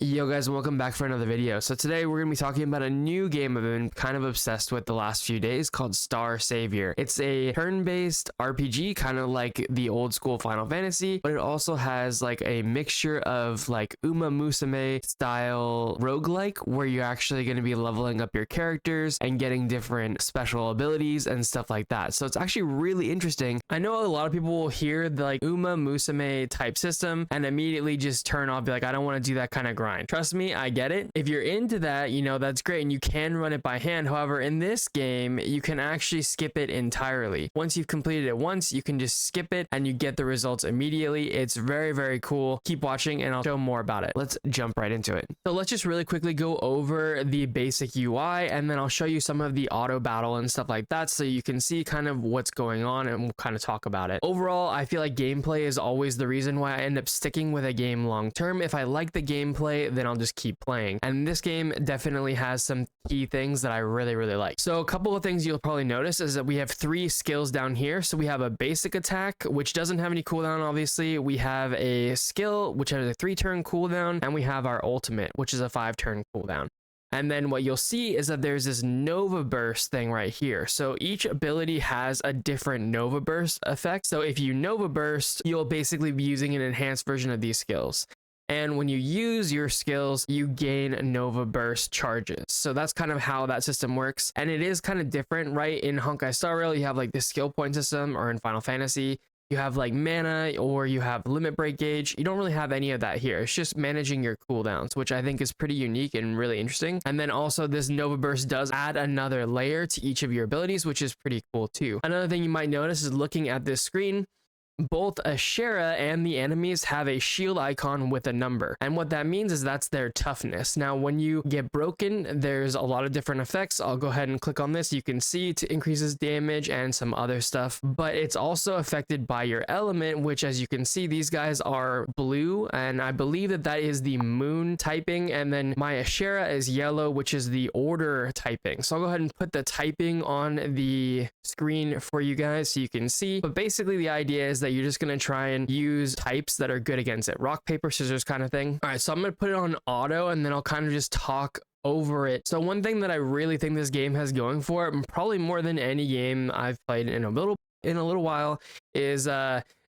Yo guys, welcome back for another video. So today we're going to be talking about a new game I've been kind of obsessed with the last few days called Star Savior. It's a turn-based RPG, kind of like the old school Final Fantasy, but it also has like a mixture of like Uma Musume style roguelike, where you're actually going to be leveling up your characters and getting different special abilities and stuff like that. So it's actually really interesting. I know a lot of people will hear the like Uma Musume type system and immediately just turn off, be like, I don't want to do that kind of grind. Trust me, I get it. If you're into that, you know, that's great and you can run it by hand. However, in this game, you can actually skip it entirely. Once you've completed it once, you can just skip it and you get the results immediately. It's very, very cool. Keep watching and I'll show more about it. Let's jump right into it. So let's just really quickly go over the basic UI and then I'll show you some of the auto battle and stuff like that so you can see kind of what's going on and we'll kind of talk about it. Overall, I feel like gameplay is always the reason why I end up sticking with a game long term. If I like the gameplay, then I'll just keep playing. And this game definitely has some key things that I really, really like. So a couple of things you'll probably notice is that we have 3 skills down here. So we have a basic attack, which doesn't have any cooldown, obviously. We have a skill, which has a 3-turn cooldown, and we have our ultimate, which is a 5-turn cooldown. And then what you'll see is that there's this Nova Burst thing right here. So each ability has a different Nova Burst effect. So if you Nova Burst, you'll basically be using an enhanced version of these skills. And when you use your skills, you gain Nova Burst charges. So that's kind of how that system works. And it is kind of different, right? In Honkai Star Rail, you have like the skill point system, or in Final Fantasy, you have like mana or you have limit break gauge. You don't really have any of that here. It's just managing your cooldowns, which I think is pretty unique and really interesting. And then also this Nova Burst does add another layer to each of your abilities, which is pretty cool too. Another thing you might notice is looking at this screen, both Asherah and the enemies have a shield icon with a number. And what that means is that's their toughness. Now, when you get broken, there's a lot of different effects. I'll go ahead and click on this. You can see it increases damage and some other stuff, but it's also affected by your element, which as you can see, these guys are blue. And I believe that that is the moon typing. And then my Asherah is yellow, which is the order typing. So I'll go ahead and put the typing on the screen for you guys so you can see. But basically the idea is that you're just going to try and use types that are good against it. Rock, paper, scissors kind of thing. All right, so I'm going to put it on auto and then I'll kind of just talk over it. So one thing that I really think this game has going for it, probably more than any game I've played in a little while, is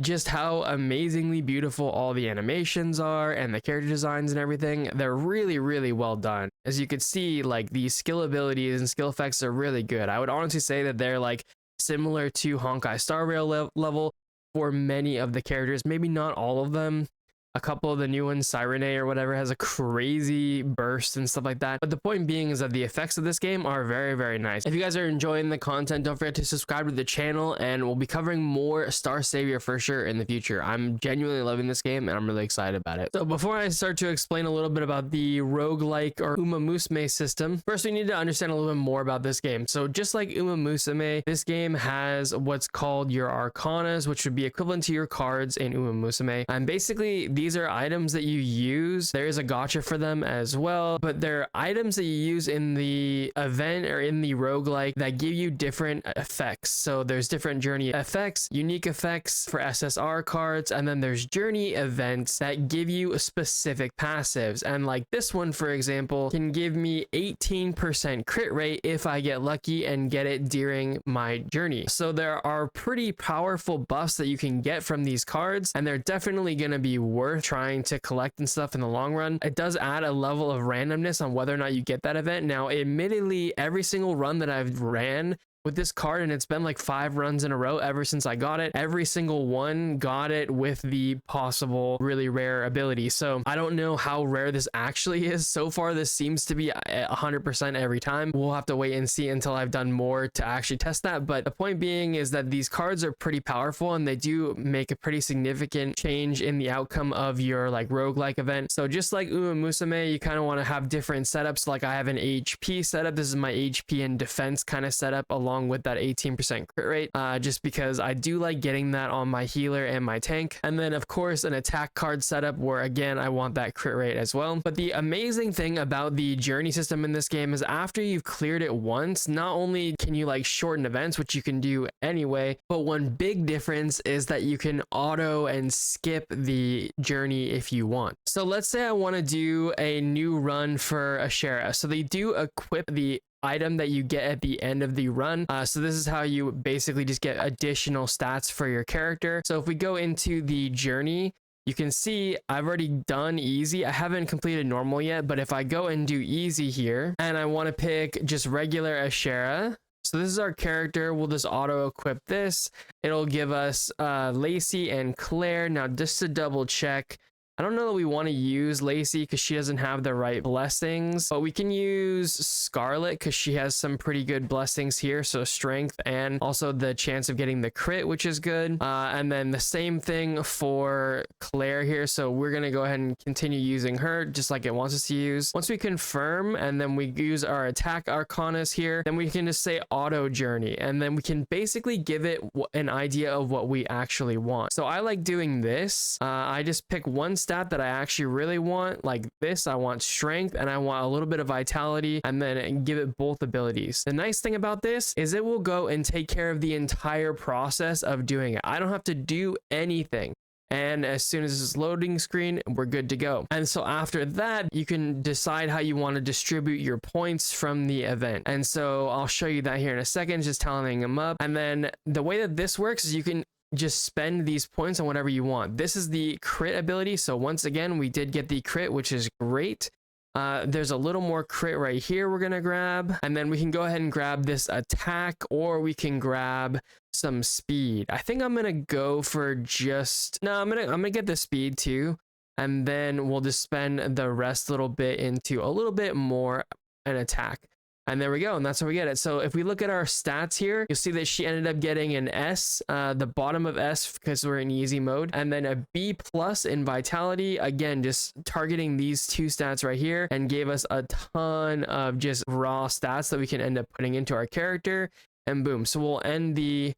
just how amazingly beautiful all the animations are and the character designs and everything. They're really, really well done. As you can see, like the skill abilities and skill effects are really good. I would honestly say that they're like similar to Honkai Star Rail level for many of the characters, maybe not all of them. A couple of the new ones, Sirene or whatever, has a crazy burst and stuff like that. But the point being is that the effects of this game are very, very nice. If you guys are enjoying the content, don't forget to subscribe to the channel and we'll be covering more Star Savior for sure in the future. I'm genuinely loving this game and I'm really excited about it. So before I start to explain a little bit about the roguelike or Uma Musume system, first we need to understand a little bit more about this game. So just like Uma Musume, this game has what's called your Arcanas, which would be equivalent to your cards in Uma Musume. And basically, these are items that you use. There is a gacha for them as well, but they're items that you use in the event or in the roguelike that give you different effects. So there's different journey effects, unique effects for SSR cards, and then there's journey events that give you specific passives. And like this one, for example, can give me 18% crit rate if I get lucky and get it during my journey. So there are pretty powerful buffs that you can get from these cards, and they're definitely going to be worth trying to collect and stuff in the long run. It does add a level of randomness on whether or not you get that event. Now, admittedly, every single run that I've ran with this card, and it's been like 5 runs in a row ever since I got it, every single one got it with the possible really rare ability. So I don't know how rare this actually is. So far, this seems to be 100% every time. We'll have to wait and see until I've done more to actually test that. But the point being is that these cards are pretty powerful and they do make a pretty significant change in the outcome of your like roguelike event. So just like Uma Musume, you kind of want to have different setups. Like I have an HP setup. This is my HP and defense kind of setup along along with that 18% crit rate, just because I do like getting that on my healer and my tank. And then of course an attack card setup where again I want that crit rate as well. But the amazing thing about the journey system in this game is after you've cleared it once, not only can you like shorten events, which you can do anyway, but one big difference is that you can auto and skip the journey if you want. So let's say I want to do a new run for Asherah. So they do equip the item that you get at the end of the run. So this is how you basically just get additional stats for your character. So if we go into the journey, you can see I've already done easy. I haven't completed normal yet, but if I go and do easy here and I want to pick just regular Asherah, so this is our character, we'll just auto equip this. It'll give us Lacey and Claire. Now just to double check, I don't know that we want to use Lacey because she doesn't have the right blessings, but we can use Scarlet because she has some pretty good blessings here. So strength and also the chance of getting the crit, which is good. And then the same thing for Claire here. So we're going to go ahead and continue using her just like it wants us to use. Once we confirm and then we use our attack Arcanas here, then we can just say auto journey. And then we can basically give it an idea of what we actually want. So I like doing this. I just pick one stat that I actually really want, like this. I want strength and I want a little bit of vitality, and then give it both abilities. The nice thing about this is it will go and take care of the entire process of doing it. I don't have to do anything. And as soon as it's loading screen, we're good to go. And so after that, you can decide how you want to distribute your points from the event. And so I'll show you that here in a second, just tallying them up. And then the way that this works is you can just spend these points on whatever you want. This is the crit ability. So once again, we did get the crit, which is great. There's a little more crit right here we're gonna grab, and then we can go ahead and grab this attack, or we can grab some speed. I think I'm gonna go for just I'm gonna get the speed too, and then we'll just spend the rest a little bit into a little bit more an attack. And there we go, and that's how we get it. So if we look at our stats here, you'll see that she ended up getting an S, the bottom of S because we're in easy mode, and then a B plus in vitality, again just targeting these two stats right here, and gave us a ton of just raw stats that we can end up putting into our character, and boom. So we'll end the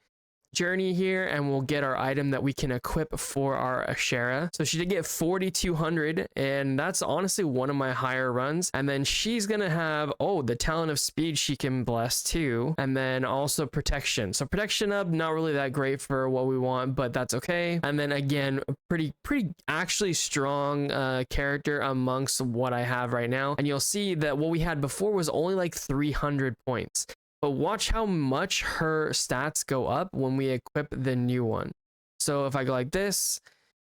journey here and we'll get our item that we can equip for our Asherah. So she did get 4,200, and that's honestly one of my higher runs. And then she's gonna have the talent of speed she can bless too, and then also protection. So protection up, not really that great for what we want, but that's okay. And then again, pretty actually strong character amongst what I have right now. And you'll see that what we had before was only like 300 points. But watch how much her stats go up when we equip the new one. So if I go like this,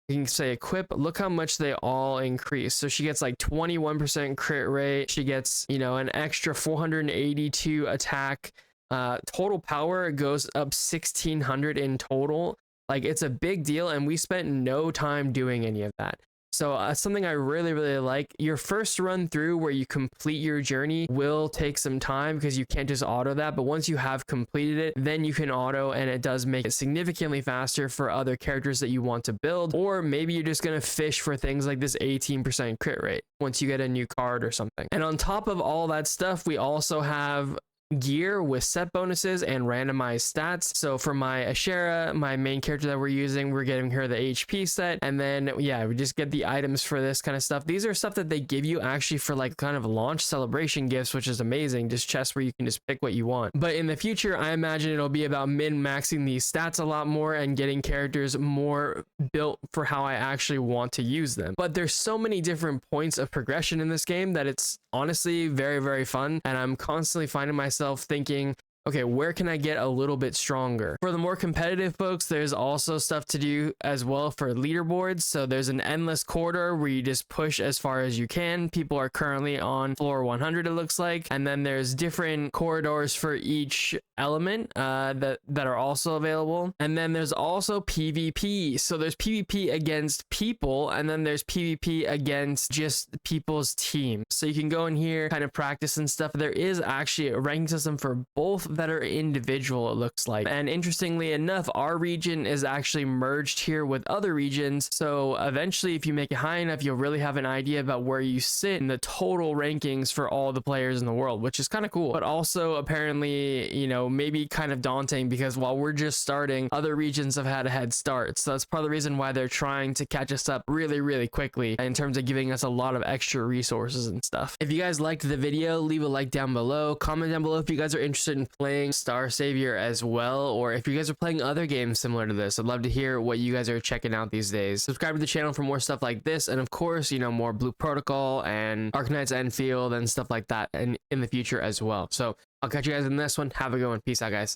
you can say equip, look how much they all increase. So she gets like 21% crit rate. She gets, an extra 482 attack. Total power goes up 1,600 in total. Like, it's a big deal, and we spent no time doing any of that. So something I really like, your first run through where you complete your journey will take some time because you can't just auto that. But once you have completed it, then you can auto, and it does make it significantly faster for other characters that you want to build. Or maybe you're just going to fish for things like this 18% crit rate once you get a new card or something. And on top of all that stuff, we also have gear with set bonuses and randomized stats. So for my Asherah, my main character that we're using, we're getting her the HP set, and then we just get the items for this kind of stuff. These are stuff that they give you actually for like kind of launch celebration gifts, which is amazing. Just chests where you can just pick what you want. But in the future, I imagine it'll be about min-maxing these stats a lot more and getting characters more built for how I actually want to use them. But there's so many different points of progression in this game that it's honestly very fun, and I'm constantly finding myself thinking, okay, where can I get a little bit stronger? For the more competitive folks, there's also stuff to do as well for leaderboards. So there's an endless corridor where you just push as far as you can. People are currently on floor 100, it looks like. And then there's different corridors for each element that are also available. And then there's also PvP. So there's PvP against people, and then there's PvP against just people's team. So you can go in here, kind of practice and stuff. There is actually a ranking system for both lot better individual, it looks like. And interestingly enough, our region is actually merged here with other regions, so eventually if you make it high enough, you'll really have an idea about where you sit in the total rankings for all the players in the world, which is kind of cool, but also apparently, you know, maybe kind of daunting, because while we're just starting, other regions have had a head start. So that's part of the reason why they're trying to catch us up really quickly in terms of giving us a lot of extra resources and stuff. If you guys liked the video, leave a like down below. Comment down below if you guys are interested in playing Star Savior as well, or if you guys are playing other games similar to this. I'd love to hear what you guys are checking out these days. Subscribe to the channel for more stuff like this, and of course, you know, more Blue Protocol and Arcanas Enfield and stuff like that, and in the future as well. So I'll catch you guys in this one. Have a good one. Peace out, guys.